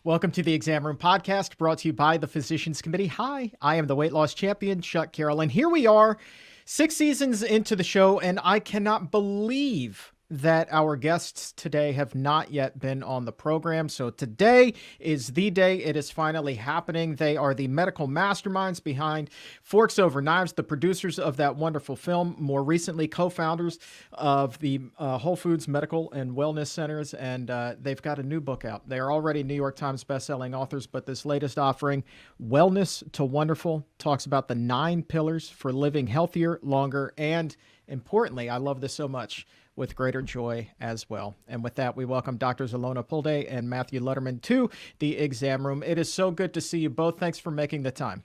Welcome to the Exam Room Podcast, brought to you by the Physicians Committee. Hi, I am the weight loss champion, Chuck Carroll, and here we are, 6 seasons into the show, and I cannot believe that our guests today have not yet been on the program. So today is the day it is finally happening. They are the medical masterminds behind Forks Over Knives, the producers of that wonderful film, more recently co-founders of the Whole Foods Medical and Wellness Centers, and they've got a new book out. They are already New York Times bestselling authors, but this latest offering, Wellness to Wonderful, talks about the 9 pillars for living healthier, longer, and importantly, I love this so much, with greater joy as well. And with that, we welcome Doctors Alona Pulde and Matthew Lederman to the Exam Room. It is so good to see you both. Thanks for making the time.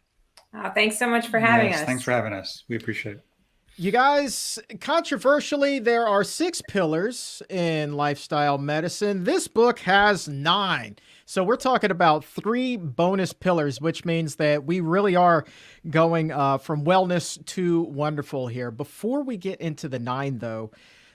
Thanks so much for having us. Thanks for having us. We appreciate it. You guys, controversially, there are 6 pillars in lifestyle medicine. This book has 9. So we're talking about 3 bonus pillars, which means that we really are going from wellness to wonderful here. Before we get into the 9, though,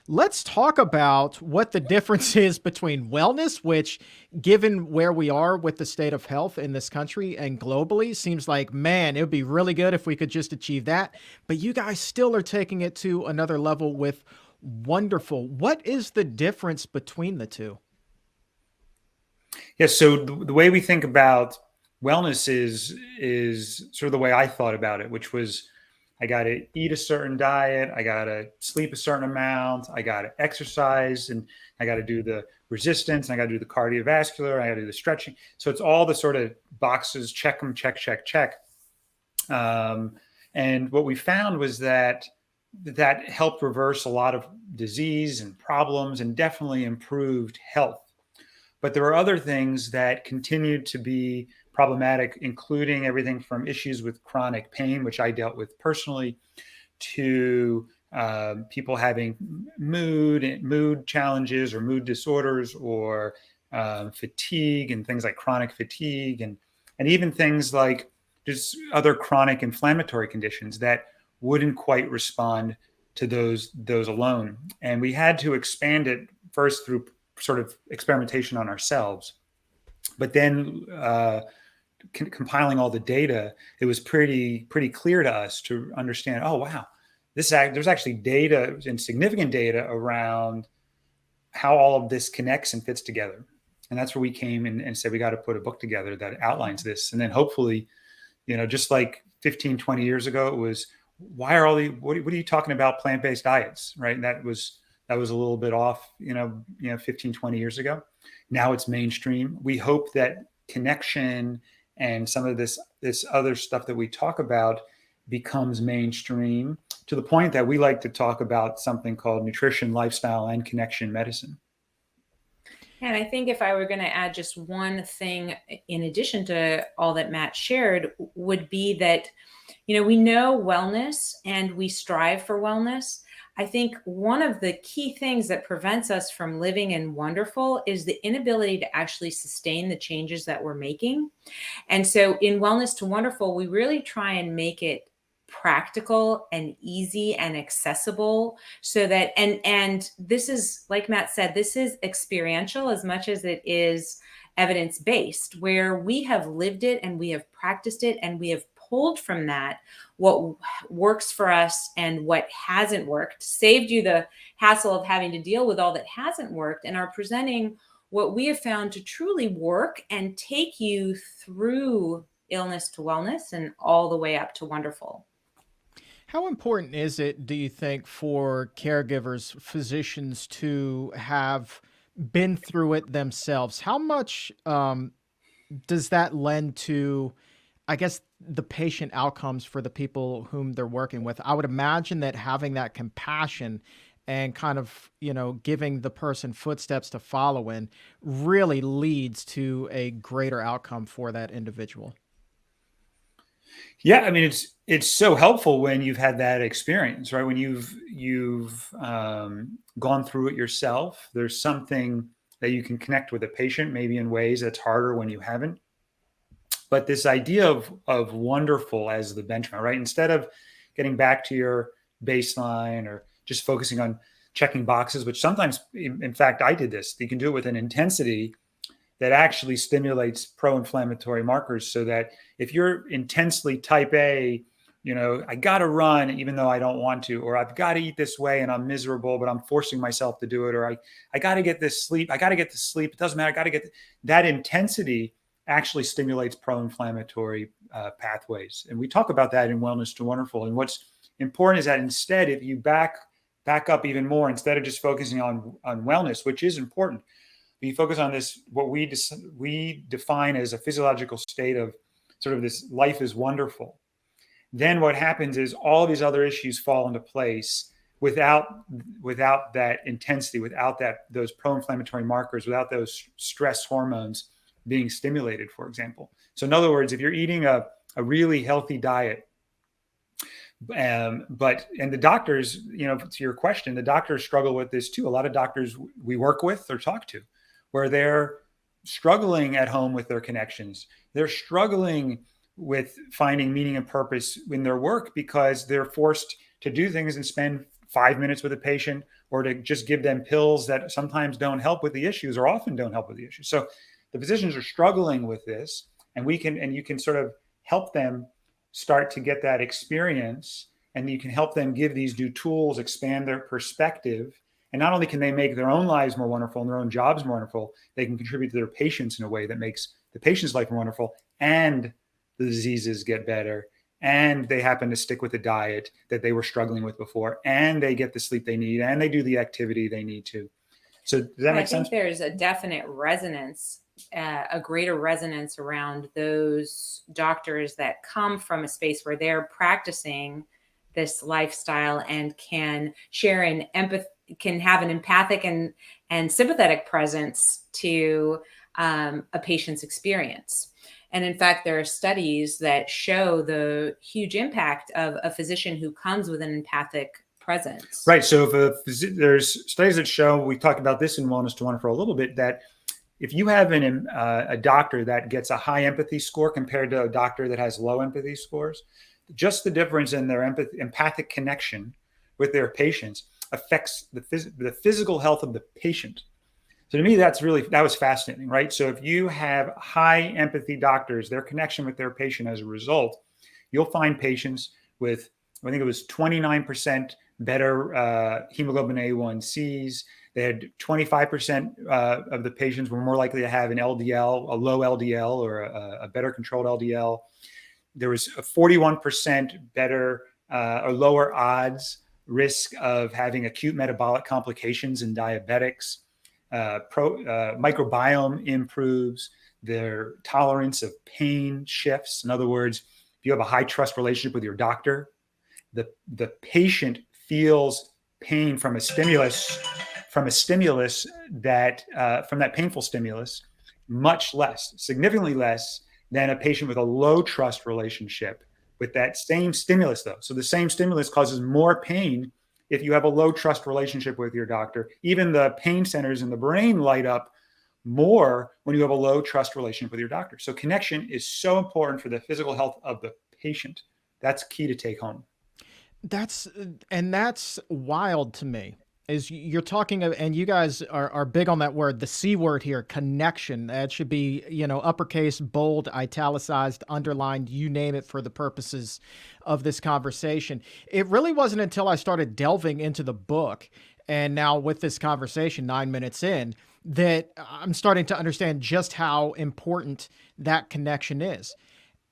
let's talk about what the difference is between wellness, which, given where we are with the state of health in this country and globally, seems like, man, it would be really good if we could just achieve that. But you guys still are taking it to another level with wonderful. What is the difference between the two? Yeah, so the way we think about wellness is sort of the way I thought about it, which was, I got to eat a certain diet. I got to sleep a certain amount. I got to exercise, and I got to do the resistance. And I got to do the cardiovascular. I got to do the stretching. So it's all the sort of boxes, check them, check, check, check. And what we found was that helped reverse a lot of disease and problems and definitely improved health. But there were other things that continued to be problematic, including everything from issues with chronic pain, which I dealt with personally, to people having mood challenges or mood disorders, or fatigue and things like chronic fatigue, and even things like just other chronic inflammatory conditions that wouldn't quite respond to those alone. And we had to expand it first through sort of experimentation on ourselves, but then compiling all the data, it was pretty clear to us to understand, oh, wow, there's actually data and significant data around how all of this connects and fits together. And that's where we came and said, we got to put a book together that outlines this. And then hopefully, just like 15, 20 years ago, it was, why are what are you talking about plant-based diets, right? And that was a little bit off, 15, 20 years ago. Now it's mainstream. We hope that connection and some of this other stuff that we talk about becomes mainstream, to the point that we like to talk about something called nutrition, lifestyle, and connection medicine. And I think if I were going to add just one thing in addition to all that Matt shared, would be that, we know wellness and we strive for wellness. I think one of the key things that prevents us from living in wonderful is the inability to actually sustain the changes that we're making. And so in Wellness to Wonderful, we really try and make it practical and easy and accessible, so that, and this is, like Matt said, this is experiential as much as it is evidence-based, where we have lived it and we have practiced it and we have pulled from that what works for us and what hasn't worked, saved you the hassle of having to deal with all that hasn't worked, and are presenting what we have found to truly work and take you through illness to wellness and all the way up to wonderful. How important is it, do you think, for caregivers, physicians, to have been through it themselves? How much does that lend to, I guess, the patient outcomes for the people whom they're working with? I would imagine that having that compassion and kind of, giving the person footsteps to follow in really leads to a greater outcome for that individual. Yeah, I mean, it's so helpful when you've had that experience, right? When you've gone through it yourself. There's something that you can connect with a patient, maybe in ways that's harder when you haven't. But this idea of wonderful as the benchmark, right? Instead of getting back to your baseline or just focusing on checking boxes, which sometimes, in fact, I did this. You can do it with an intensity that actually stimulates pro-inflammatory markers, so that if you're intensely type A, I got to run even though I don't want to, or I've got to eat this way and I'm miserable, but I'm forcing myself to do it, or I got to get this sleep. I got to get to sleep. It doesn't matter. I got to get that intensity actually stimulates pro-inflammatory pathways. And we talk about that in Wellness to Wonderful. And what's important is that instead, if you back up even more, instead of just focusing on wellness, which is important, you focus on this, what we define as a physiological state of sort of this life is wonderful. Then what happens is all these other issues fall into place without that intensity, without those pro-inflammatory markers, without those stress hormones being stimulated, for example. So in other words, if you're eating a really healthy diet, and the doctors, to your question, the doctors struggle with this too. A lot of doctors we work with or talk to, where they're struggling at home with their connections. They're struggling with finding meaning and purpose in their work because they're forced to do things and spend 5 minutes with a patient, or to just give them pills that sometimes don't help with the issues, or often don't help with the issues. So the physicians are struggling with this, and you can sort of help them start to get that experience, and you can help them give these new tools, expand their perspective. And not only can they make their own lives more wonderful and their own jobs more wonderful, they can contribute to their patients in a way that makes the patient's life more wonderful, and the diseases get better, and they happen to stick with the diet that they were struggling with before, and they get the sleep they need, and they do the activity they need to. So does that make sense? I think there's a definite resonance, a greater resonance around those doctors that come from a space where they're practicing this lifestyle and can share an empathy, can have an empathic and sympathetic presence to a patient's experience. And in fact, there are studies that show the huge impact of a physician who comes with an empathic presence. Right. So there's studies that show, we talked about this in Wellness to Wonderful a little bit, that if you have a doctor that gets a high empathy score compared to a doctor that has low empathy scores, just the difference in their empathic connection with their patients affects the physical health of the patient. So to me, that was fascinating, right? So if you have high empathy doctors, their connection with their patient as a result, you'll find patients with, I think it was 29% better hemoglobin A1Cs. They had 25% of the patients were more likely to have an LDL, a low LDL, or a better controlled LDL. There was a 41% better or lower odds risk of having acute metabolic complications in diabetics. Microbiome improves, their tolerance of pain shifts. In other words, if you have a high trust relationship with your doctor, the patient feels pain from a stimulus that from that painful stimulus much less, significantly less than a patient with a low trust relationship with that same stimulus, though. So the same stimulus causes more pain if you have a low trust relationship with your doctor. Even the pain centers in the brain light up more when you have a low trust relationship with your doctor. So connection is so important for the physical health of the patient. That's key to take home. That's wild to me. Is you're talking of, and you guys are big on that word, the C word here, connection. That should be, uppercase, bold, italicized, underlined, you name it, for the purposes of this conversation. It really wasn't until I started delving into the book, and now with this conversation 9 minutes in, that I'm starting to understand just how important that connection is.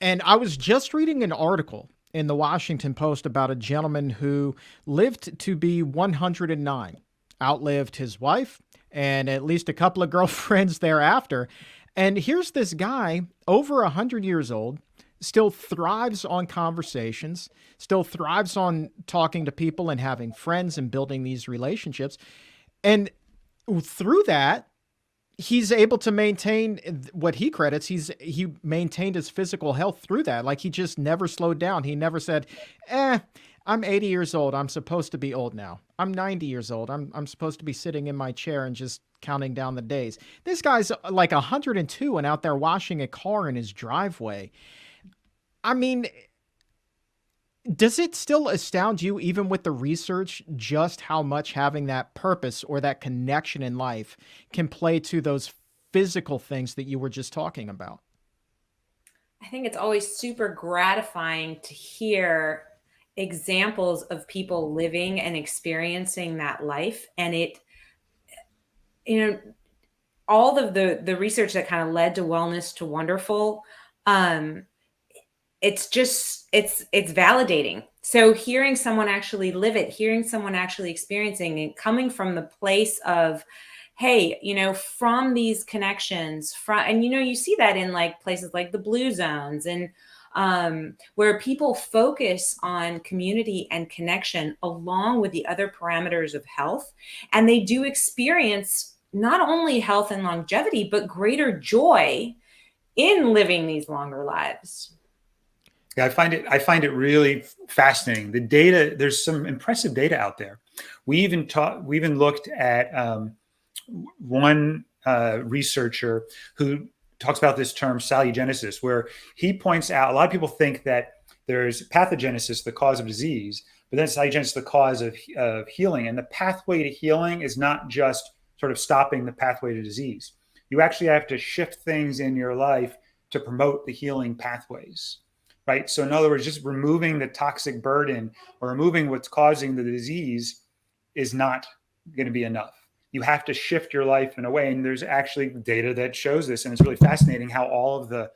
And I was just reading an article in the Washington Post about a gentleman who lived to be 109, outlived his wife and at least a couple of girlfriends thereafter. And here's this guy, over 100 years old, still thrives on conversations, still thrives on talking to people and having friends and building these relationships. And through that, he's able to maintain what he credits. He maintained his physical health through that. Like, he just never slowed down. He never said, I'm 80 years old. I'm supposed to be old now. I'm 90 years old. I'm supposed to be sitting in my chair and just counting down the days. This guy's like 102 and out there washing a car in his driveway. I mean, does it still astound you, even with the research, just how much having that purpose or that connection in life can play to those physical things that you were just talking about? I think it's always super gratifying to hear examples of people living and experiencing that life. And it, you know, all of the research that kind of led to Wellness to Wonderful, um, it's just it's validating. So hearing someone actually live it, hearing someone actually experiencing it, coming from the place of, hey, from these connections, and you see that in like places like the blue zones, and where people focus on community and connection along with the other parameters of health, and they do experience not only health and longevity, but greater joy in living these longer lives. Yeah, I find it really fascinating. The data, there's some impressive data out there. We even looked at one researcher who talks about this term salutogenesis, where he points out a lot of people think that there's pathogenesis, the cause of disease, but then salutogenesis, the cause of healing. And the pathway to healing is not just sort of stopping the pathway to disease. You actually have to shift things in your life to promote the healing pathways. Right. So in other words, just removing the toxic burden or removing what's causing the disease is not going to be enough. You have to shift your life in a way. And there's actually data that shows this. And it's really fascinating how all of the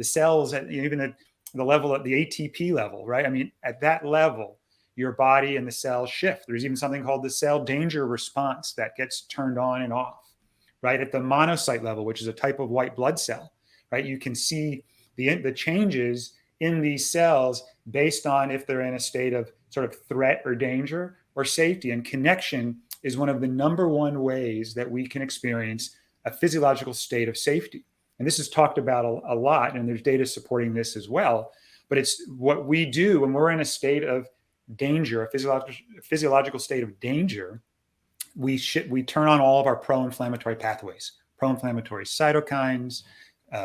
cells, at even at the level, at the ATP level, right? I mean, at that level, your body and the cells shift. There's even something called the cell danger response that gets turned on and off, right? At the monocyte level, which is a type of white blood cell, right? You can see the changes in these cells based on if they're in a state of sort of threat or danger or safety. And connection is one of the number one ways that we can experience a physiological state of safety. And this is talked about a lot, and there's data supporting this as well. But it's what we do when we're in a state of danger, a physiological state of danger. We turn on all of our pro-inflammatory pathways, pro-inflammatory cytokines,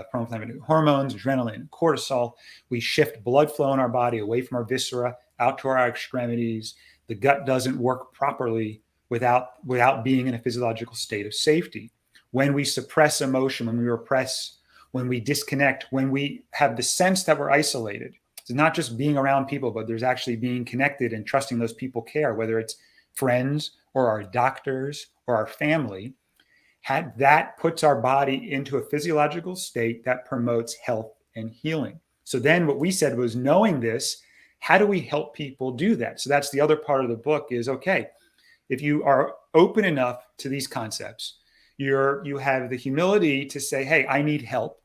pro-inflammatory hormones, adrenaline, cortisol. We shift blood flow in our body away from our viscera out to our extremities. The gut doesn't work properly without being in a physiological state of safety. When we suppress emotion, when we repress, when we disconnect, when we have the sense that we're isolated, it's not just being around people, but there's actually being connected and trusting those people care, whether it's friends or our doctors or our family. That puts our body into a physiological state that promotes health and healing. So then what we said was, knowing this, how do we help people do that? So that's the other part of the book is, okay, if you are open enough to these concepts, you have the humility to say, hey, I need help.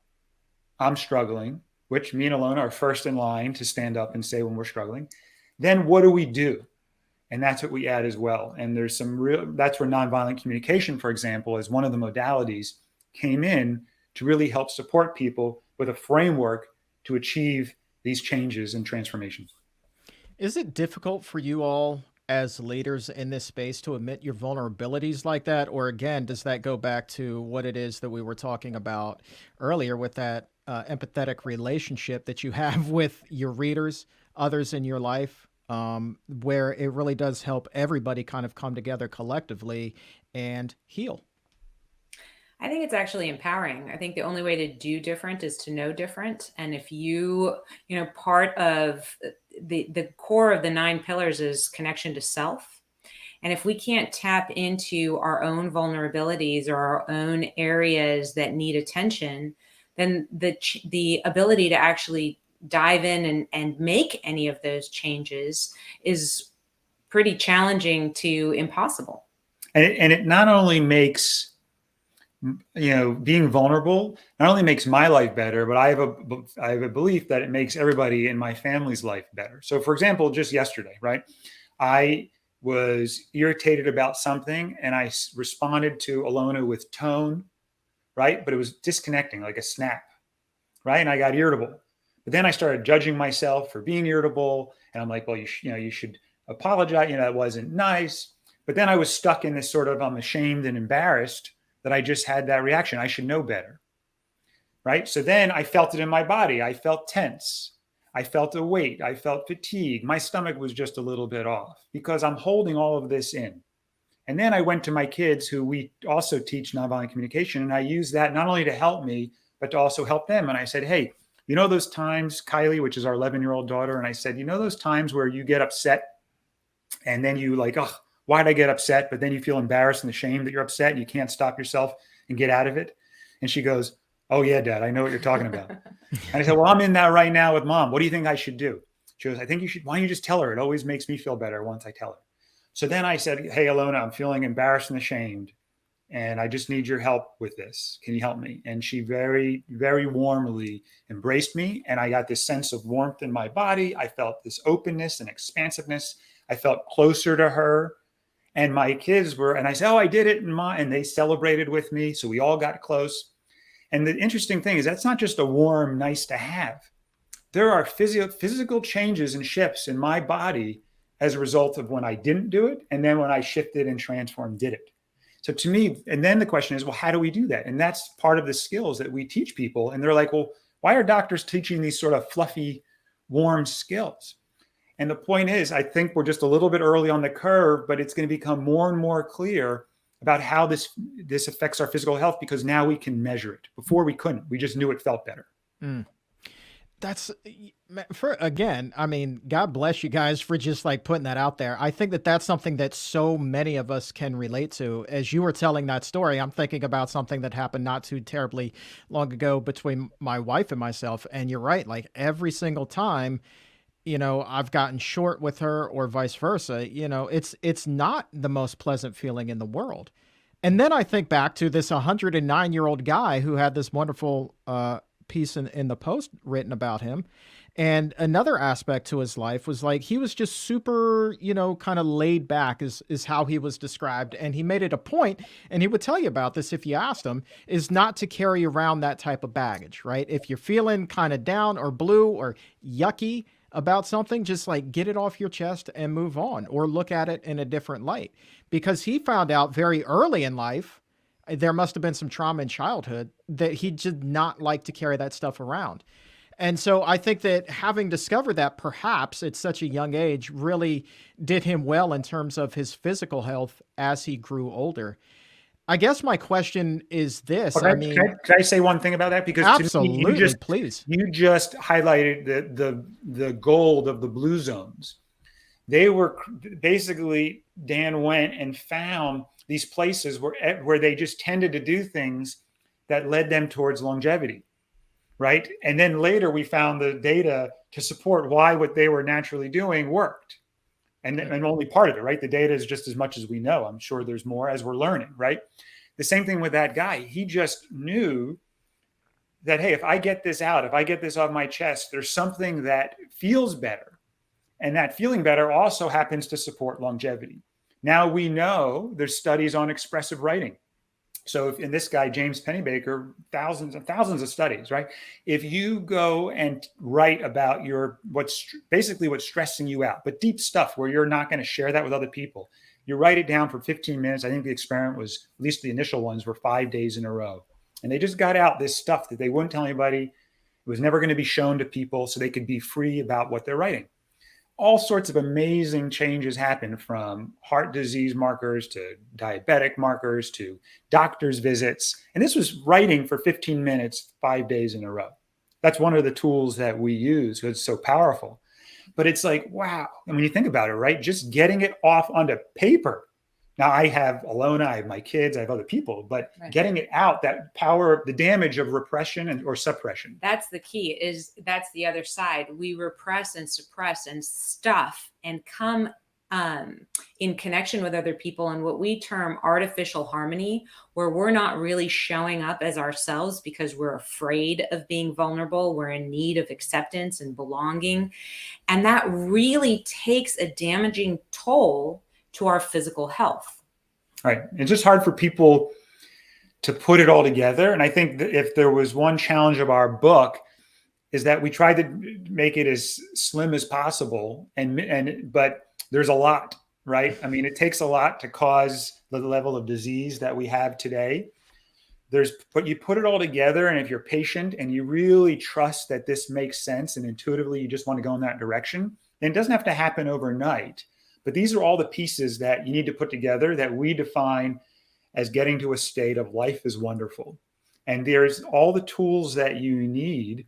I'm struggling, which me and Alona are first in line to stand up and say when we're struggling. Then what do we do? And that's what we add as well. And there's that's where nonviolent communication, for example, as one of the modalities came in to really help support people with a framework to achieve these changes and transformations. Is it difficult for you all as leaders in this space to admit your vulnerabilities like that? Or again, does that go back to what it is that we were talking about earlier with that empathetic relationship that you have with your readers, others in your life? Where it really does help everybody kind of come together collectively and heal. I think it's actually empowering. I think the only way to do different is to know different. And if part of the core of the 9 pillars is connection to self. And if we can't tap into our own vulnerabilities or our own areas that need attention, then the ability to actually dive in and make any of those changes is pretty challenging to impossible. And it not only makes, being vulnerable not only makes my life better, but I have a belief that it makes everybody in my family's life better. So for example, just yesterday, right, I was irritated about something and I responded to Alona with tone, right? But it was disconnecting, like a snap, right? And I got irritable. But then I started judging myself for being irritable. And I'm like, well, you should apologize. That wasn't nice. But then I was stuck in this sort of, I'm ashamed and embarrassed that I just had that reaction. I should know better. Right. So then I felt it in my body. I felt tense. I felt a weight. I felt fatigue. My stomach was just a little bit off because I'm holding all of this in. And then I went to my kids, who we also teach nonviolent communication. And I used that not only to help me, but to also help them. And I said, hey, you know those times, Kylie, which is our 11-year-old daughter, and I said, you know those times where you get upset and then you like, oh, why'd I get upset? But then you feel embarrassed and ashamed that you're upset and you can't stop yourself and get out of it. And she goes, oh yeah, Dad, I know what you're talking about. And I said, well, I'm in that right now with Mom. What do you think I should do? She goes, I think you should, why don't you just tell her? It always makes me feel better once I tell her. So then I said, hey, Alona, I'm feeling embarrassed and ashamed, and I just need your help with this. Can you help me? And she very, very warmly embraced me. And I got this sense of warmth in my body. I felt this openness and expansiveness. I felt closer to her. And my kids were, and I said, oh, I did it. And they celebrated with me. So we all got close. And the interesting thing is that's not just a warm, nice to have. There are physical changes and shifts in my body as a result of when I didn't do it, and then when I shifted and transformed, did it. So to me, and then the question is, well, how do we do that? And that's part of the skills that we teach people. And they're like, well, why are doctors teaching these sort of fluffy, warm skills? And the point is, I think we're just a little bit early on the curve, but it's going to become more and more clear about how this affects our physical health, because now we can measure it. Before we couldn't. We just knew it felt better. That's again, I mean, God bless you guys for just like putting that out there. I think that that's something that so many of us can relate to. As you were telling that story, I'm thinking about something that happened not too terribly long ago between my wife and myself. And you're right. Like every single time, I've gotten short with her or vice versa, it's not the most pleasant feeling in the world. And then I think back to this 109-year-old guy who had this wonderful, piece in the Post written about him. And another aspect to his life was like, he was just super, kind of laid back is how he was described. And he made it a point, and he would tell you about this if you asked him, is not to carry around that type of baggage, right? If you're feeling kind of down or blue or yucky about something, just like get it off your chest and move on, or look at it in a different light. Because he found out very early in life, there must have been some trauma in childhood that he did not like to carry that stuff around. And so I think that having discovered that perhaps at such a young age really did him well in terms of his physical health as he grew older. I guess my question is this. Can I say one thing about that? Because absolutely, to me, please. You just highlighted the gold of the blue zones. They were basically, Dan went and found these places where they just tended to do things that led them towards longevity, right? And then later we found the data to support why what they were naturally doing worked. And only part of it, right? The data is just as much as we know. I'm sure there's more as we're learning, right? The same thing with that guy. He just knew that, hey, if I get this out, if I get this off my chest, there's something that feels better. And that feeling better also happens to support longevity. Now we know there's studies on expressive writing. So in this guy, James Pennybaker, thousands and thousands of studies, right? If you go and write about what's stressing you out, but deep stuff where you're not going to share that with other people, you write it down for 15 minutes. I think the experiment was, at least the initial ones were 5 days in a row. And they just got out this stuff that they wouldn't tell anybody. It was never going to be shown to people so they could be free about what they're writing. All sorts of amazing changes happen, from heart disease markers to diabetic markers to doctor's visits. And this was writing for 15 minutes, 5 days in a row. That's one of the tools that we use because it's so powerful. But it's like, wow. And when you think about it, right, just getting it off onto paper. Now I have Alona, I have my kids, I have other people, but getting it out, that power, the damage of repression or suppression. That's the key, that's the other side. We repress and suppress and stuff and come in connection with other people in what we term artificial harmony, where we're not really showing up as ourselves because we're afraid of being vulnerable. We're in need of acceptance and belonging. And that really takes a damaging toll to our physical health. Right. It's just hard for people to put it all together. And I think that if there was one challenge of our book, is that we tried to make it as slim as possible. But there's a lot, right? I mean, it takes a lot to cause the level of disease that we have today. But you put it all together, and if you're patient and you really trust that this makes sense and intuitively you just want to go in that direction, then it doesn't have to happen overnight. But these are all the pieces that you need to put together that we define as getting to a state of life is wonderful. And there's all the tools that you need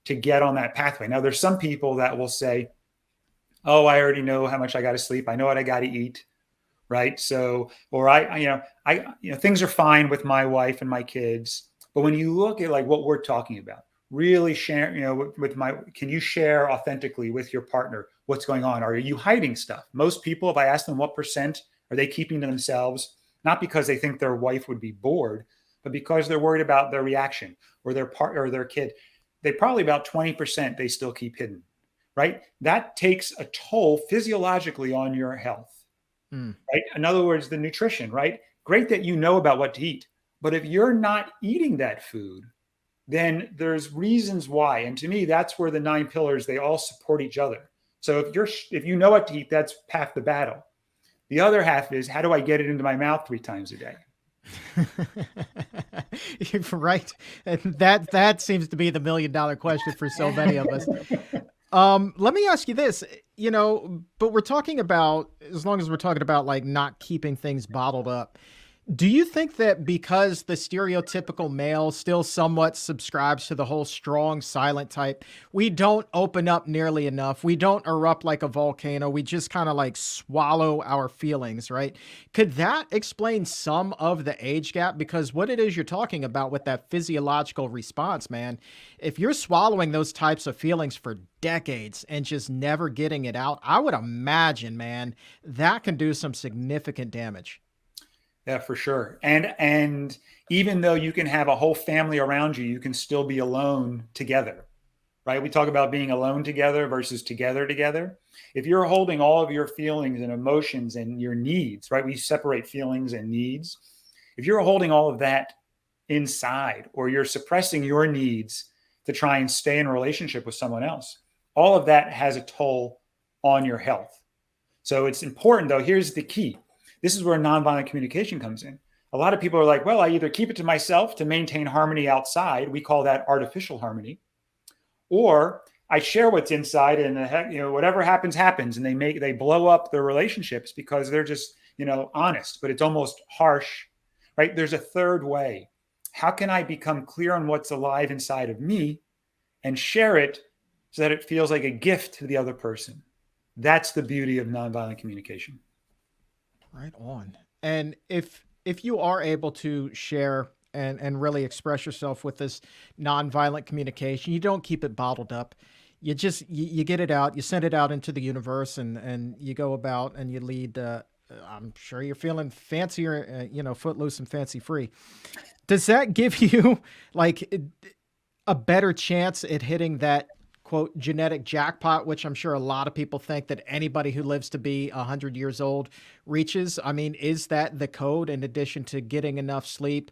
to get on that pathway. Now, there's some people that will say, oh, I already know how much I got to sleep. I know what I got to eat. Right. So, or things are fine with my wife and my kids. But when you look at like what we're talking about, really share, can you share authentically with your partner what's going on? Are you hiding stuff? Most people, if I ask them what percent are they keeping to themselves, not because they think their wife would be bored, but because they're worried about their reaction or their partner or their kid, they probably about 20% they still keep hidden, right? That takes a toll physiologically on your health. Right? In other words, the nutrition, right? Great that you know about what to eat, but if you're not eating that food, then there's reasons why. And to me, that's where the 9 pillars, they all support each other. So if you know what to eat, that's half the battle. The other half is, how do I get it into my mouth 3 times a day? Right. And that seems to be the $1 million question for so many of us. Let me ask you this, but we're talking about, as long as we're talking about like not keeping things bottled up, do you think that because the stereotypical male still somewhat subscribes to the whole strong, silent type, we don't open up nearly enough? We don't erupt like a volcano. We just kind of like swallow our feelings, right? Could that explain some of the age gap? Because what it is you're talking about with that physiological response, man, if you're swallowing those types of feelings for decades and just never getting it out, I would imagine, man, that can do some significant damage. Yeah, for sure. And even though you can have a whole family around you, you can still be alone together, right? We talk about being alone together versus together. If you're holding all of your feelings and emotions and your needs, right? We separate feelings and needs. If you're holding all of that inside, or you're suppressing your needs to try and stay in a relationship with someone else, all of that has a toll on your health. So it's important, though. Here's the key. This is where nonviolent communication comes in. A lot of people are like, well, I either keep it to myself to maintain harmony outside. We call that artificial harmony. Or I share what's inside, and whatever happens, happens. And they blow up their relationships because they're just, honest, but it's almost harsh, right? There's a third way. How can I become clear on what's alive inside of me and share it so that it feels like a gift to the other person? That's the beauty of nonviolent communication. Right on. And if you are able to share and really express yourself with this nonviolent communication, you don't keep it bottled up. You just you get it out, you send it out into the universe, and you go about and you lead. I'm sure you're feeling fancier, footloose and fancy free. Does that give you like a better chance at hitting that quote genetic jackpot, which I'm sure a lot of people think that anybody who lives to be 100 years old reaches? I mean, is that the code, in addition to getting enough sleep,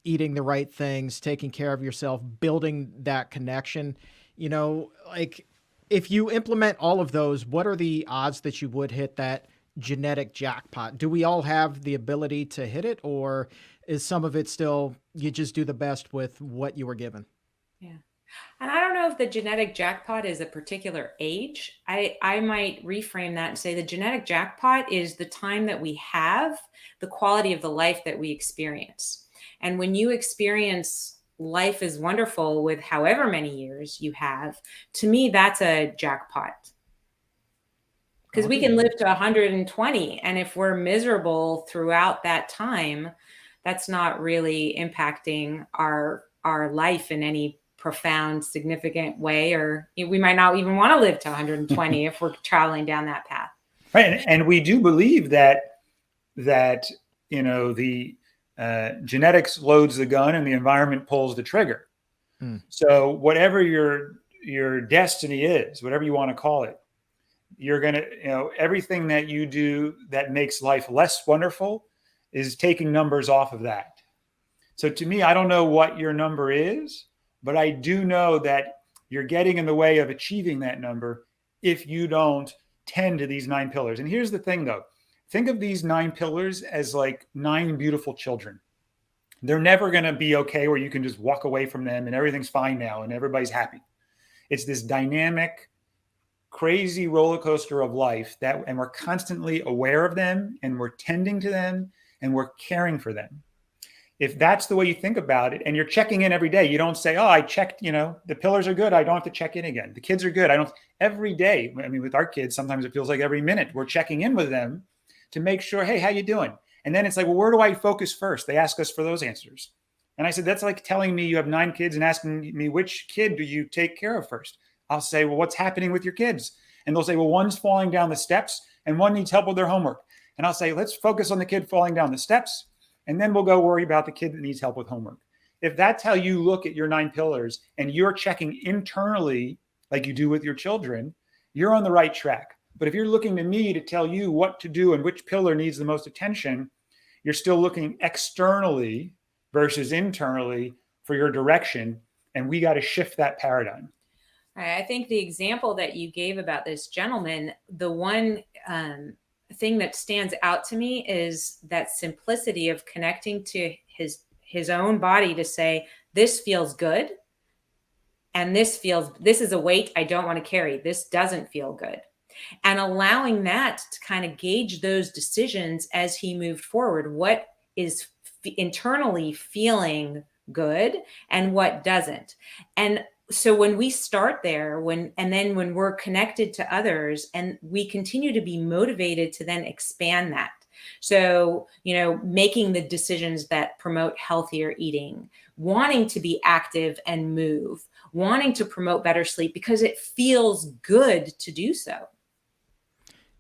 eating the right things, taking care of yourself, building that connection? Like if you implement all of those, what are the odds that you would hit that genetic jackpot? Do we all have the ability to hit it, or is some of it still, you just do the best with what you were given? Yeah. And I don't know if the genetic jackpot is a particular age. I might reframe that and say the genetic jackpot is the time that we have, the quality of the life that we experience. And when you experience life is wonderful with however many years you have, to me, that's a jackpot. Because we can live to 120. And if we're miserable throughout that time, that's not really impacting our life in any profound, significant way, or we might not even want to live to 120 if we're traveling down that path. Right. And we do believe that the genetics loads the gun and the environment pulls the trigger. So whatever your destiny is, whatever you want to call it, you're going to, everything that you do that makes life less wonderful is taking numbers off of that. So to me, I don't know what your number is, but I do know that you're getting in the way of achieving that number if you don't tend to these 9 pillars. And here's the thing, though. Think of these 9 pillars as like 9 beautiful children. They're never going to be okay where you can just walk away from them and everything's fine now and everybody's happy. It's this dynamic, crazy roller coaster of life and we're constantly aware of them and we're tending to them and we're caring for them. If that's the way you think about it and you're checking in every day, you don't say, oh, I checked, the pillars are good, I don't have to check in again. The kids are good. Every day. I mean, with our kids, sometimes it feels like every minute we're checking in with them to make sure, hey, how you doing? And then it's like, well, where do I focus first? They ask us for those answers. And I said, that's like telling me you have 9 kids and asking me which kid do you take care of first? I'll say, well, what's happening with your kids? And they'll say, well, one's falling down the steps and one needs help with their homework. And I'll say, let's focus on the kid falling down the steps. And then we'll go worry about the kid that needs help with homework. If that's how you look at your 9 pillars and you're checking internally like you do with your children, you're on the right track. But if you're looking to me to tell you what to do and which pillar needs the most attention, you're still looking externally versus internally for your direction. And we got to shift that paradigm. I think the example that you gave about this gentleman, the one thing that stands out to me is that simplicity of connecting to his own body to say, this feels good. And this is a weight I don't want to carry. This doesn't feel good. And allowing that to kind of gauge those decisions as he moved forward. What is internally feeling good and what doesn't? And so when we start there, when we're connected to others and we continue to be motivated to then expand that. So, making the decisions that promote healthier eating, wanting to be active and move, wanting to promote better sleep because it feels good to do so.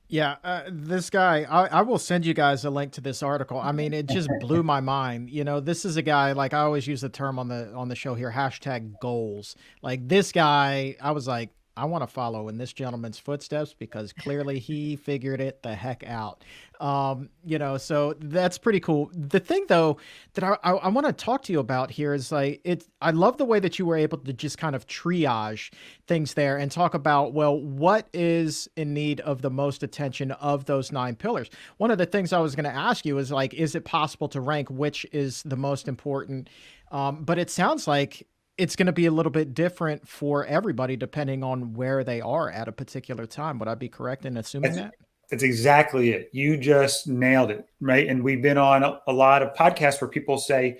Yeah, this guy, I will send you guys a link to this article. I mean, it just blew my mind. This is a guy, like I always use the term on the show here, #goals. Like this guy, I was like, I want to follow in this gentleman's footsteps because clearly he figured it the heck out. So that's pretty cool. The thing though, that I want to talk to you about here is I love the way that you were able to just kind of triage things there and talk about, well, what is in need of the most attention of those 9 pillars? One of the things I was going to ask you is is it possible to rank which is the most important? But it sounds like it's going to be a little bit different for everybody depending on where they are at a particular time. Would I be correct in assuming that? That's exactly it. You just nailed it, right? And we've been on a lot of podcasts where people say,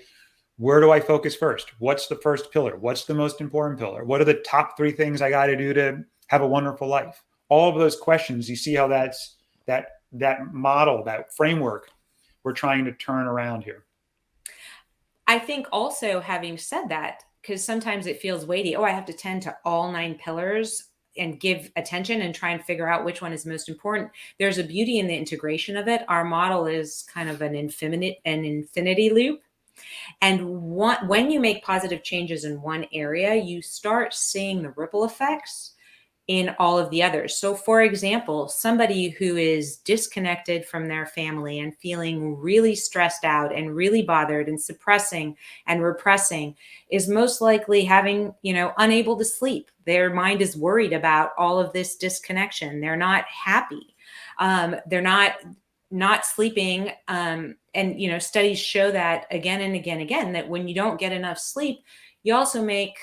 where do I focus first? What's the first pillar? What's the most important pillar? What are the top 3 things I got to do to have a wonderful life? All of those questions, you see how that's that model, that framework we're trying to turn around here. I think also, having said that, because sometimes it feels weighty. Oh, I have to tend to all 9 pillars and give attention and try and figure out which one is most important. There's a beauty in the integration of it. Our model is kind of an infinity loop. And when you make positive changes in one area, you start seeing the ripple effects in all of the others. So for example, somebody who is disconnected from their family and feeling really stressed out and really bothered and suppressing and repressing is most likely having, unable to sleep. Their mind is worried about all of this disconnection. They're not happy. They're not sleeping. And, studies show that again and again, that when you don't get enough sleep, you also make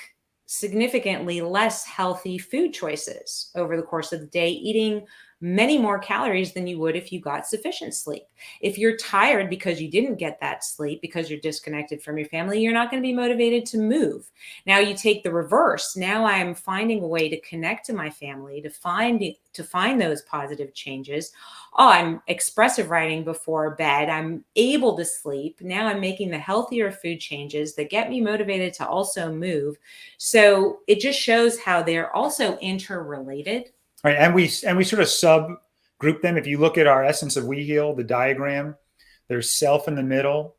significantly less healthy food choices over the course of the day, eating many more calories than you would if you got sufficient sleep. If you're tired because you didn't get that sleep, because you're disconnected from your family, you're not going to be motivated to move. Now you take the reverse. Now I'm finding a way to connect to my family, to find those positive changes. Oh, I'm expressive writing before bed. I'm able to sleep. Now I'm making the healthier food changes that get me motivated to also move. So it just shows how they're also interrelated. Right, and we sort of subgroup them. If you look at our Essence of We Heal, the diagram, there's self in the middle,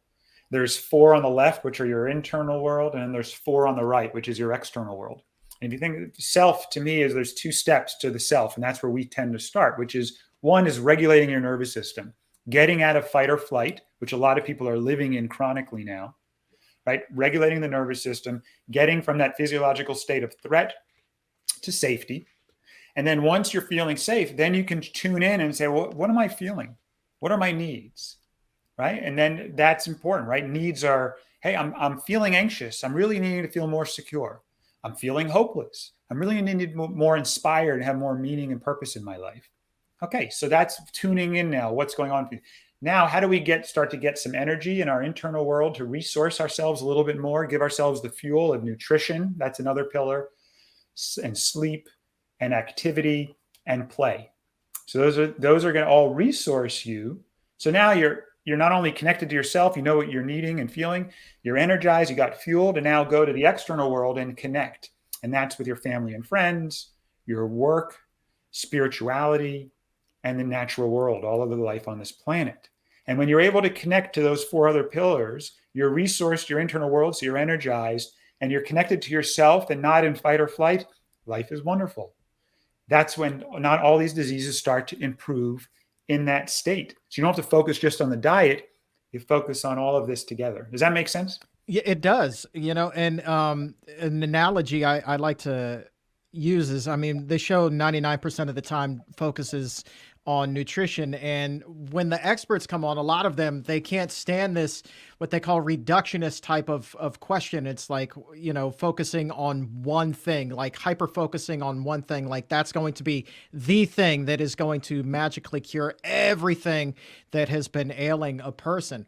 there's 4 on the left, which are your internal world, and then there's 4 on the right, which is your external world. And if you think self, to me, is there's 2 steps to the self, and that's where we tend to start, which is, one is regulating your nervous system, getting out of fight or flight, which a lot of people are living in chronically now, right? Regulating the nervous system, getting from that physiological state of threat to safety. And then once you're feeling safe, then you can tune in and say, well, what am I feeling? What are my needs? Right? And then that's important, right? Needs are, hey, I'm feeling anxious. I'm really needing to feel more secure. I'm feeling hopeless. I'm really needed more inspired and have more meaning and purpose in my life. Okay, so that's tuning in now. What's going on? Now, how do we start to get some energy in our internal world to resource ourselves a little bit more, give ourselves the fuel of nutrition? That's another pillar, and sleep and activity and play. So those are going to all resource you. So now you're not only connected to yourself, you know what you're needing and feeling, you're energized, you got fuel to now go to the external world and connect. And that's with your family and friends, your work, spirituality, and the natural world, all of the life on this planet. And when you're able to connect to those 4 other pillars, you're resourced your internal world, so you're energized, and you're connected to yourself and not in fight or flight, life is wonderful. That's when not all these diseases start to improve in that state. So you don't have to focus just on the diet, you focus on all of this together. Does that make sense? Yeah, it does. And an analogy I like to use is, I mean, the show 99% of the time focuses on nutrition. And when the experts come on, a lot of them, they can't stand this, what they call reductionist type of question. It's like, focusing on one thing, like hyper focusing on one thing, like that's going to be the thing that is going to magically cure everything that has been ailing a person.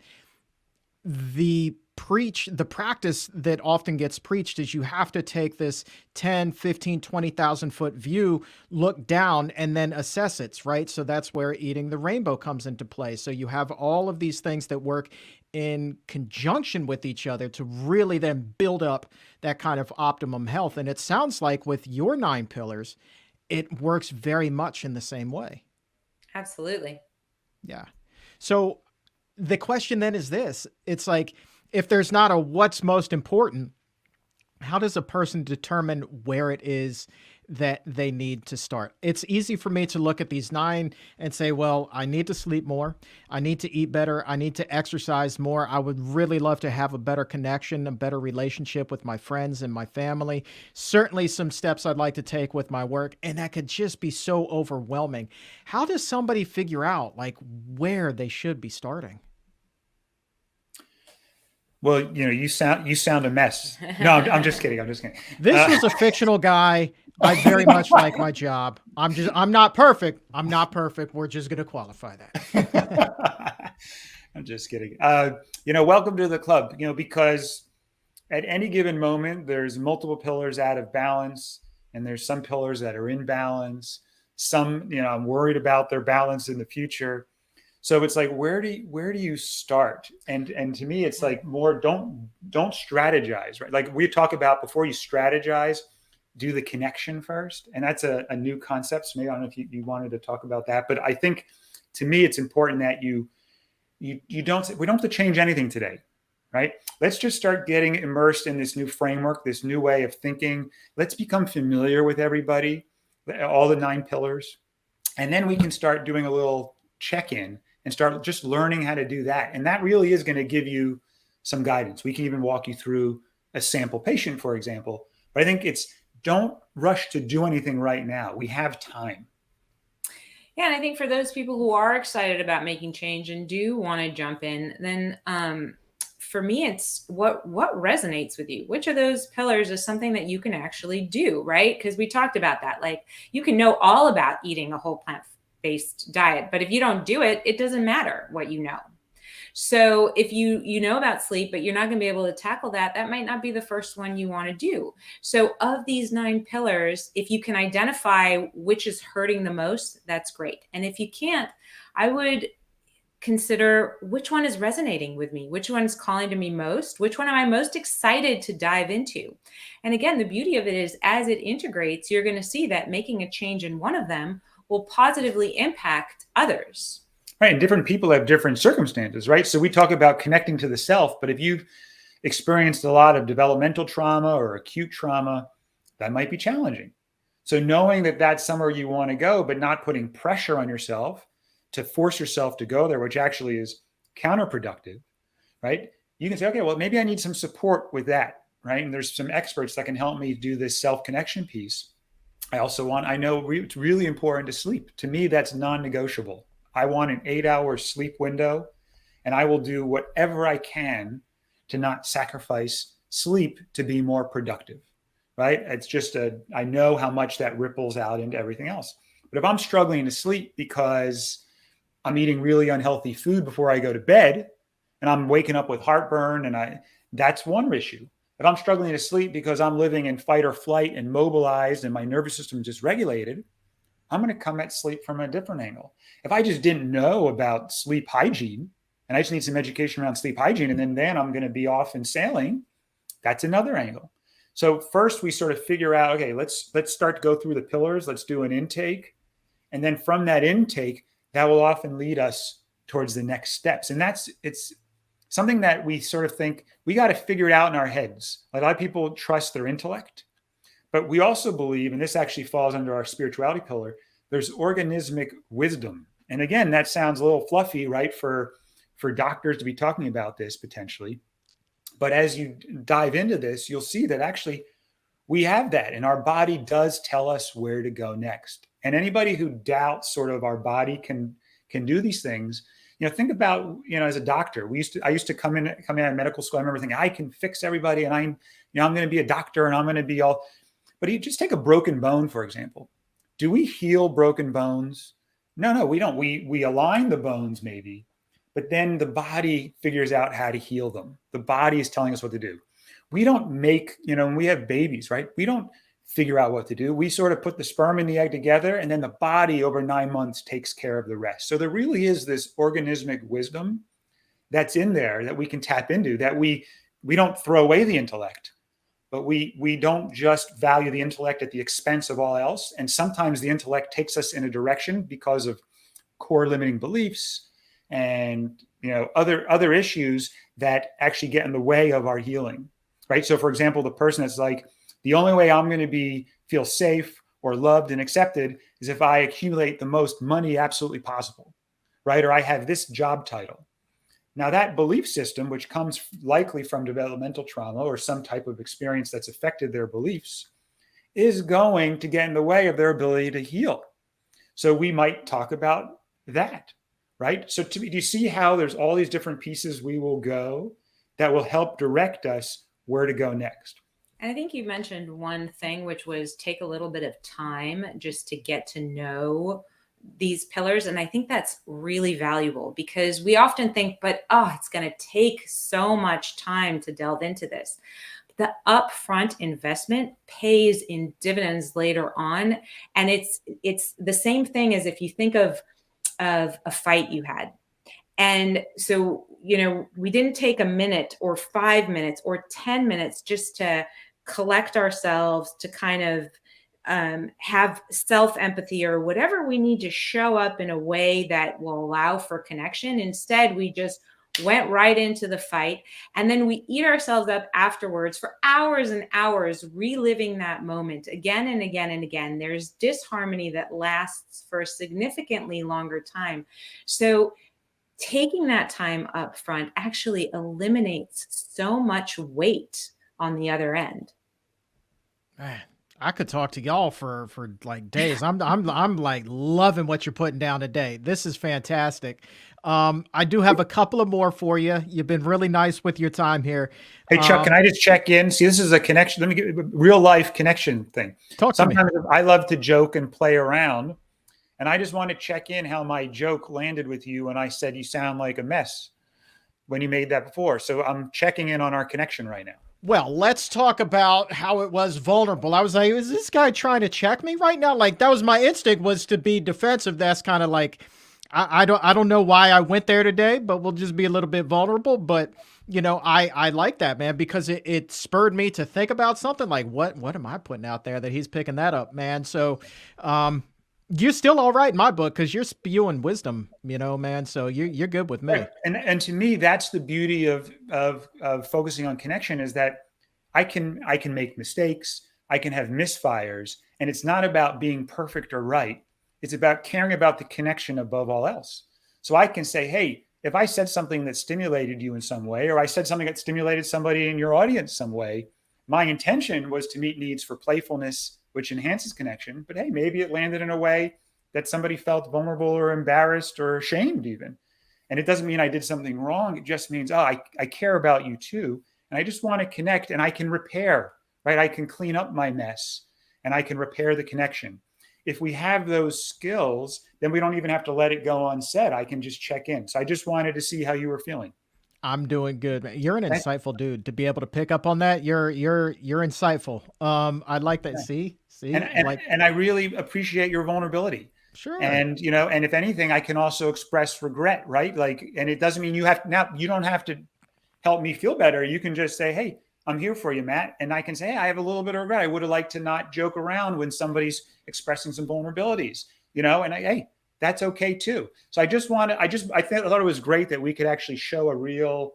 The practice that often gets preached is you have to take this 10, 15, 20,000 foot view, look down, and then assess it, right? So that's where eating the rainbow comes into play. So you have all of these things that work in conjunction with each other to really then build up that kind of optimum health. And it sounds like with your 9 pillars, it works very much in the same way. Absolutely. Yeah. So the question then is this, it's like, if there's not a what's most important, how does a person determine where it is that they need to start? It's easy for me to look at these 9 and say, well, I need to sleep more. I need to eat better. I need to exercise more. I would really love to have a better connection, a better relationship with my friends and my family. Certainly some steps I'd like to take with my work. And that could just be so overwhelming. How does somebody figure out like where they should be starting? Well, you sound a mess. No, I'm just kidding. This was a fictional guy. I very much like my job. I'm not perfect. I'm not perfect. We're just going to qualify that. I'm just kidding. Welcome to the club, because at any given moment, there's multiple pillars out of balance, and there's some pillars that are in balance. Some, I'm worried about their balance in the future. So it's like, where do you start? And to me, it's like more, don't strategize, right? Like we talk about, before you strategize, do the connection first. And that's a new concept. So maybe, I don't know if you wanted to talk about that, but I think to me, it's important that we don't have to change anything today, right? Let's just start getting immersed in this new framework, this new way of thinking. Let's become familiar with everybody, all the 9 pillars. And then we can start doing a little check-in and start just learning how to do that. And that really is going to give you some guidance. We can even walk you through a sample patient, for example. But I think don't rush to do anything right now. We have time. Yeah, and I think for those people who are excited about making change and do want to jump in, then for me, it's what resonates with you. Which of those pillars is something that you can actually do, right? Because we talked about that. Like you can know all about eating a whole plant-based diet, but if you don't do it, it doesn't matter what you know. So if you know about sleep, but you're not going to be able to tackle that might not be the first one you want to do. So of these 9 pillars, if you can identify which is hurting the most, that's great. And if you can't, I would consider which one is resonating with me, which one is calling to me most, which one am I most excited to dive into. And again, the beauty of it is as it integrates, you're going to see that making a change in one of them will positively impact others. Right. And different people have different circumstances, right? So we talk about connecting to the self, but if you've experienced a lot of developmental trauma or acute trauma, that might be challenging. So knowing that that's somewhere you want to go, but not putting pressure on yourself to force yourself to go there, which actually is counterproductive, right? You can say, okay, well, maybe I need some support with that, right? And there's some experts that can help me do this self-connection piece. I know it's really important to sleep. To me, that's non-negotiable. I want an 8-hour sleep window, and I will do whatever I can to not sacrifice sleep to be more productive. right? It's just I know how much that ripples out into everything else. But if I'm struggling to sleep because I'm eating really unhealthy food before I go to bed and I'm waking up with heartburn, and that's one issue. If I'm struggling to sleep because I'm living in fight or flight and mobilized and my nervous system is dysregulated, I'm going to come at sleep from a different angle. If I just didn't know about sleep hygiene and I just need some education around sleep hygiene, and then I'm going to be off and sailing, that's another angle. So first we sort of figure out, okay, let's start to go through the pillars. Let's do an intake. And then from that intake, that will often lead us towards the next steps. And it's something that we sort of think we got to figure it out in our heads. Like, a lot of people trust their intellect, but we also believe, and this actually falls under our spirituality pillar, there's organismic wisdom. And again, that sounds a little fluffy, right, for doctors to be talking about this potentially. But as you dive into this, you'll see that actually we have that, and our body does tell us where to go next. And anybody who doubts sort of our body can do these things, think about, as a doctor, I used to come in out of medical school. I remember thinking I can fix everybody, and I'm going to be a doctor, and I'm going to be all. But you just take a broken bone, for example. Do we heal broken bones? No, we don't. We align the bones maybe, but then the body figures out how to heal them. The body is telling us what to do. We don't make, when we have babies, right? We don't figure out what to do. We sort of put the sperm and the egg together, and then the body over 9 months takes care of the rest. So there really is this organismic wisdom that's in there that we can tap into, that we don't throw away the intellect, but we don't just value the intellect at the expense of all else. And sometimes the intellect takes us in a direction because of core limiting beliefs and other issues that actually get in the way of our healing, right? So for example, the person that's like, the only way I'm going to feel safe or loved and accepted is if I accumulate the most money absolutely possible, right? Or I have this job title. Now that belief system, which comes likely from developmental trauma or some type of experience that's affected their beliefs, is going to get in the way of their ability to heal. So we might talk about that, right? So do you see how there's all these different pieces we will go that will help direct us where to go next? And I think you mentioned one thing, which was take a little bit of time just to get to know these pillars. And I think that's really valuable, because we often think, it's going to take so much time to delve into this. The upfront investment pays in dividends later on. And it's the same thing as if you think of a fight you had. And so, we didn't take a minute or 5 minutes or 10 minutes just to collect ourselves, to kind of have self-empathy or whatever we need to show up in a way that will allow for connection. Instead, we just went right into the fight. And then we eat ourselves up afterwards for hours and hours, reliving that moment again and again and again. There's disharmony that lasts for a significantly longer time. So taking that time up front actually eliminates so much weight on the other end. Man, I could talk to y'all for like days. I'm like loving what you're putting down today. This is fantastic. I do have a couple of more for you. You've been really nice with your time here. Hey, Chuck, can I just check in? See, this is a connection. Let me get a real life connection thing. Sometimes I love to joke and play around, and I just want to check in how my joke landed with you when I said you sound like a mess when you made that before. So I'm checking in on our connection right now. Well, let's talk about how it was vulnerable. I was like, is this guy trying to check me right now? Like, that was my instinct, was to be defensive. That's kind of like, I don't know why I went there today, but we'll just be a little bit vulnerable. But, I like that, man, because it spurred me to think about something like, what am I putting out there that he's picking that up, man? So, you're still all right in my book, because you're spewing wisdom, man. So you're good with me. Right. And to me, that's the beauty of focusing on connection, is that I can make mistakes, I can have misfires, and it's not about being perfect or right. It's about caring about the connection above all else. So I can say, hey, if I said something that stimulated you in some way, or I said something that stimulated somebody in your audience some way, my intention was to meet needs for playfulness, which enhances connection. But hey, maybe it landed in a way that somebody felt vulnerable or embarrassed or ashamed even. And it doesn't mean I did something wrong. It just means, I care about you too. And I just want to connect, and I can repair right? I can clean up my mess and I can repair the connection. If we have those skills, then we don't even have to let it go unsaid. I can just check in. So I just wanted to see how you were feeling. I'm doing good, man. You're an Thank insightful dude to be able to pick up on that. You're insightful. I'd like that. See, and I really appreciate your vulnerability. Sure. And, and if anything, I can also express regret, right? Like, and it doesn't mean you don't have to help me feel better. You can just say, hey, I'm here for you, Matt. And I can say, hey, I have a little bit of regret. I would have liked to not joke around when somebody's expressing some vulnerabilities, and hey, that's okay too. So I thought it was great that we could actually show a real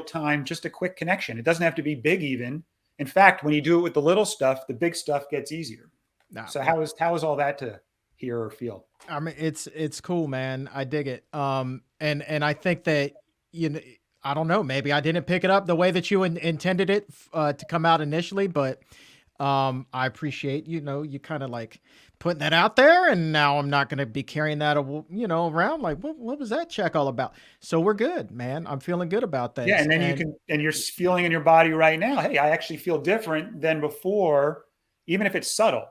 time, just a quick connection. It doesn't have to be big even. In fact, when you do it with the little stuff, the big stuff gets easier. So how is all that to hear or feel? I mean, it's cool, man. I dig it. And I think that, I don't know, maybe I didn't pick it up the way that you intended it to come out initially, but I appreciate, you kind of like putting that out there, and now I'm not going to be carrying that, around like, what was that check all about? So we're good, man. I'm feeling good about that. Yeah. And then you're feeling in your body right now, hey, I actually feel different than before, even if it's subtle,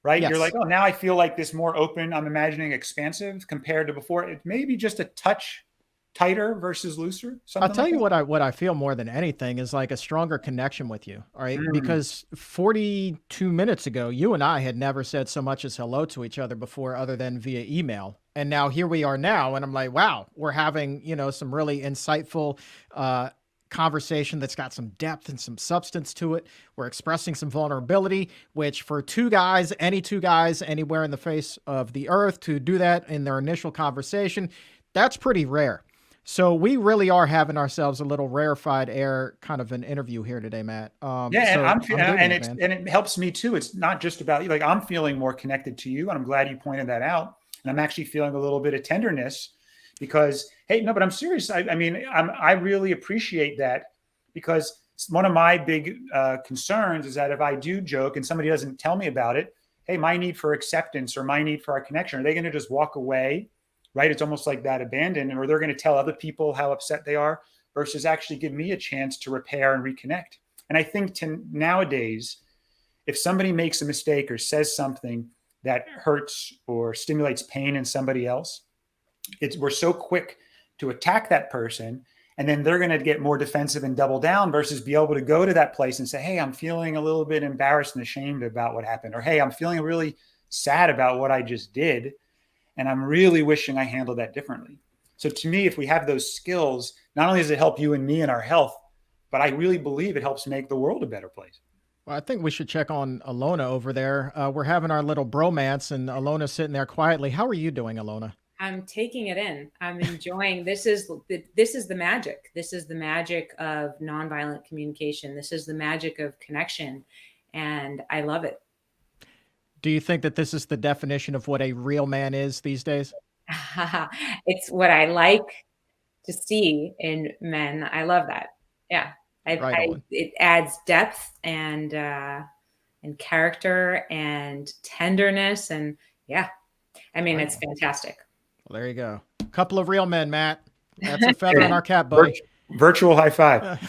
right? Yes. You're like, oh, now I feel like this more open. I'm imagining expansive compared to before. It may be just a touch tighter versus looser. I'll tell you what I feel more than anything is like a stronger connection with you. All right. Because 42 minutes ago, you and I had never said so much as hello to each other before, other than via email. And now here we are now. And I'm like, wow, we're having, some really insightful, conversation that's got some depth and some substance to it. We're expressing some vulnerability, which for any two guys anywhere in the face of the earth to do that in their initial conversation, that's pretty rare. So we really are having ourselves a little rarefied air kind of an interview here today, Matt. And it helps me too. It's not just about you. Like, I'm feeling more connected to you, and I'm glad you pointed that out. And I'm actually feeling a little bit of tenderness because, hey, no, but I'm serious. I really appreciate that, because one of my big concerns is that if I do joke and somebody doesn't tell me about it, hey, my need for acceptance or my need for our connection, are they going to just walk away? Right? It's almost like that abandoned, or they're going to tell other people how upset they are versus actually give me a chance to repair and reconnect. And I think nowadays, if somebody makes a mistake or says something that hurts or stimulates pain in somebody else, we're so quick to attack that person, and then they're going to get more defensive and double down versus be able to go to that place and say, hey, I'm feeling a little bit embarrassed and ashamed about what happened. Or, hey, I'm feeling really sad about what I just did, and I'm really wishing I handled that differently. So to me, if we have those skills, not only does it help you and me and our health, but I really believe it helps make the world a better place. Well, I think we should check on Alona over there. We're having our little bromance, and Alona's sitting there quietly. How are you doing, Alona? I'm taking it in. I'm enjoying. This is the magic. This is the magic of nonviolent communication. This is the magic of connection, and I love it. Do you think that this is the definition of what a real man is these days? It's what I like to see in men. I love that. Yeah. It adds depth and character and tenderness. And yeah, it's fantastic. Well, there you go. A couple of real men, Matt. That's a feather in our cap, buddy. Virtual high five.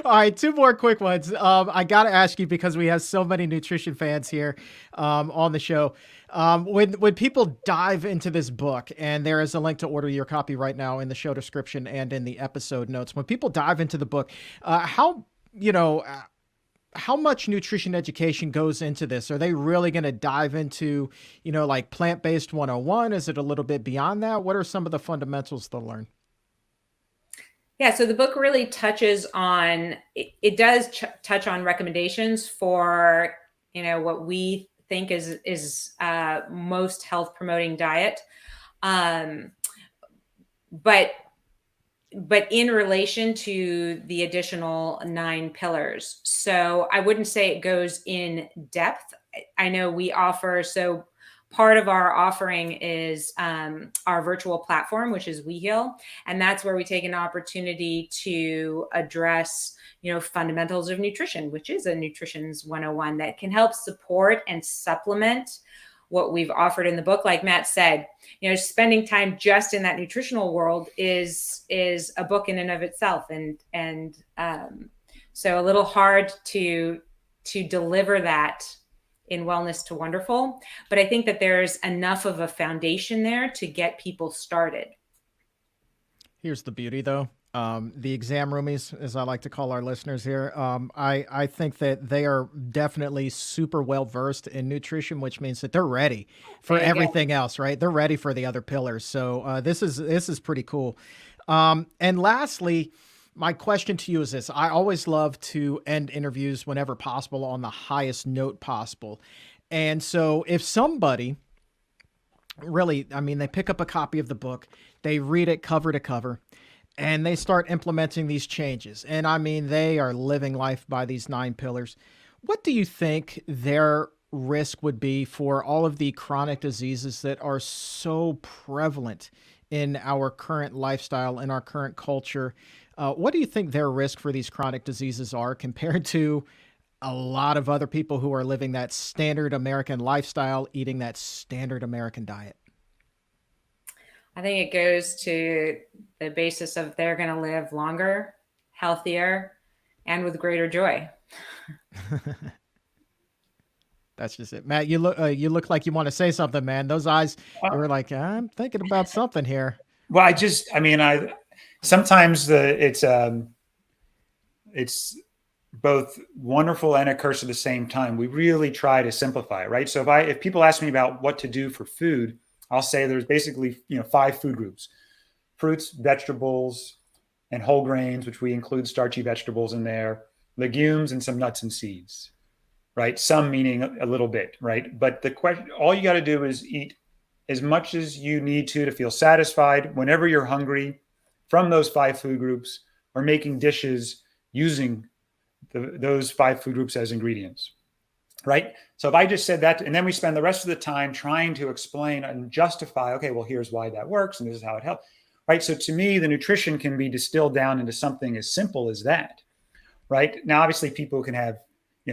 All right, two more quick ones. I got to ask you, because we have so many nutrition fans here on the show. When people dive into this book, and there is a link to order your copy right now in the show description and in the episode notes. When people dive into the book, how much nutrition education goes into this? Are they really going to dive into, like plant-based 101? Is it a little bit beyond that? What are some of the fundamentals they'll learn? Yeah, so the book really touches on, it does touch on recommendations for, what we think is most health promoting diet. But in relation to the additional 9 pillars. So I wouldn't say it goes in depth. I know we offer, so part of our offering is our virtual platform, which is We Heal. And that's where we take an opportunity to address, fundamentals of nutrition, which is a nutrition's 101 that can help support and supplement what we've offered in the book. Like Matt said, spending time just in that nutritional world is a book in and of itself. So a little hard to deliver that in Wellness to Wonderful, but I think that there's enough of a foundation there to get people started. Here's the beauty, though. The exam roomies, as I like to call our listeners here, I think that they are definitely super well versed in nutrition, which means that they're ready for everything else, right? They're ready for the other pillars. So this is pretty cool. And lastly, my question to you is this. I always love to end interviews whenever possible on the highest note possible. And so if somebody really, I mean, they pick up a copy of the book, they read it cover to cover, and they start implementing these changes. And I mean, they are living life by these 9 pillars. What do you think their risk would be for all of the chronic diseases that are so prevalent in our current lifestyle, in our current culture? What do you think their risk for these chronic diseases are compared to a lot of other people who are living that standard American lifestyle, eating that standard American diet? I think it goes to the basis of they're going to live longer, healthier, and with greater joy. That's just it, Matt. You look like you want to say something, man. Those eyes, you were like, I'm thinking about something here. Well, I sometimes it's both wonderful and a curse at the same time. We really try to simplify it, right? So if people ask me about what to do for food, I'll say there's basically 5 food groups: fruits, vegetables, and whole grains, which we include starchy vegetables in there, legumes, and some nuts and seeds, right? Some meaning a little bit, right? But the question, all you got to do is eat as much as you need to feel satisfied whenever you're hungry from those 5 food groups, or making dishes using those 5 food groups as ingredients, right? So if I just said that, and then we spend the rest of the time trying to explain and justify, okay, well, here's why that works, and this is how it helps, right? So to me, the nutrition can be distilled down into something as simple as that, right? Now, obviously, people can have,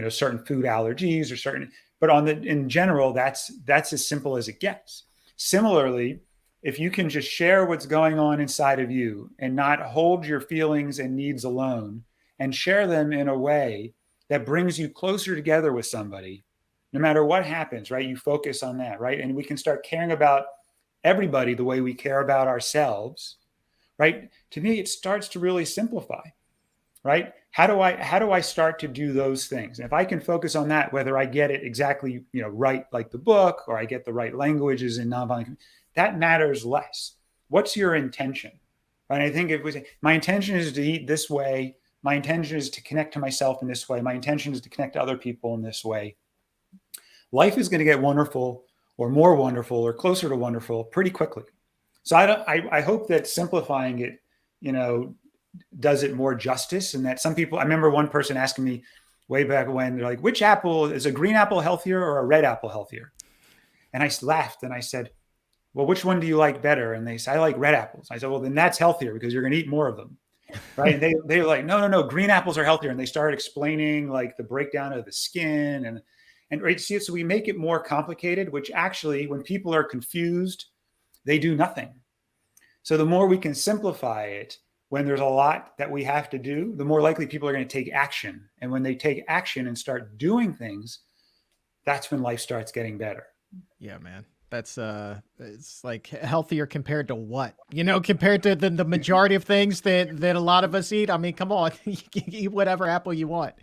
certain food allergies or certain, but in general, that's as simple as it gets. Similarly, if you can just share what's going on inside of you and not hold your feelings and needs alone, and share them in a way that brings you closer together with somebody, no matter what happens, right? You focus on that, right? And we can start caring about everybody the way we care about ourselves, right? To me, it starts to really simplify, right? How do I start to do those things? And if I can focus on that, whether I get it exactly, right, like the book, or I get the right languages in nonviolent, that matters less. What's your intention? Right? I think if we say, my intention is to eat this way, my intention is to connect to myself in this way, my intention is to connect to other people in this way, life is going to get wonderful, or more wonderful, or closer to wonderful pretty quickly. So I hope that simplifying it, does it more justice. And that some people, I remember one person asking me way back when, they're like, which apple, is a green apple healthier or a red apple healthier? And I laughed and I said, well, which one do you like better? And they said, I like red apples. I said, well, then that's healthier because you're going to eat more of them. Right. And they were like, no, green apples are healthier. And they started explaining like the breakdown of the skin and right. See, so we make it more complicated, which actually, when people are confused, they do nothing. So the more we can simplify it, when there's a lot that we have to do, the more likely people are going to take action. And when they take action and start doing things, that's when life starts getting better. Yeah, man. That's it's like healthier compared to what? Compared to the majority of things that a lot of us eat. I mean, come on, you can eat whatever apple you want.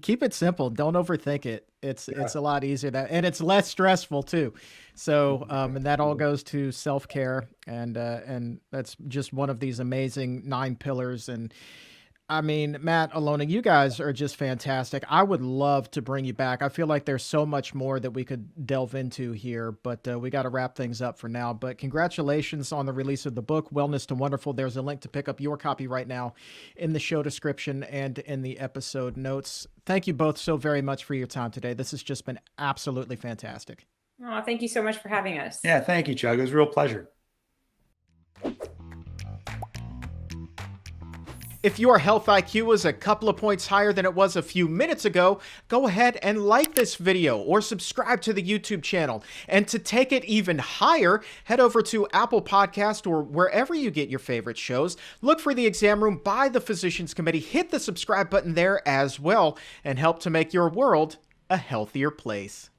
Keep it simple. Don't overthink it. It's a lot easier and it's less stressful too. So and that all goes to self-care, and that's just one of these amazing 9 pillars. And I mean, Matt, Alona, you guys are just fantastic. I would love to bring you back. I feel like there's so much more that we could delve into here, but we got to wrap things up for now. But congratulations on the release of the book, Wellness to Wonderful. There's a link to pick up your copy right now in the show description and in the episode notes. Thank you both so very much for your time today. This has just been absolutely fantastic. Oh, thank you so much for having us. Yeah, thank you, Chuck. It was a real pleasure. If your health IQ is a couple of points higher than it was a few minutes ago, go ahead and like this video or subscribe to the YouTube channel. And to take it even higher, head over to Apple Podcast or wherever you get your favorite shows. Look for The Exam Room by the Physicians Committee. Hit the subscribe button there as well and help to make your world a healthier place.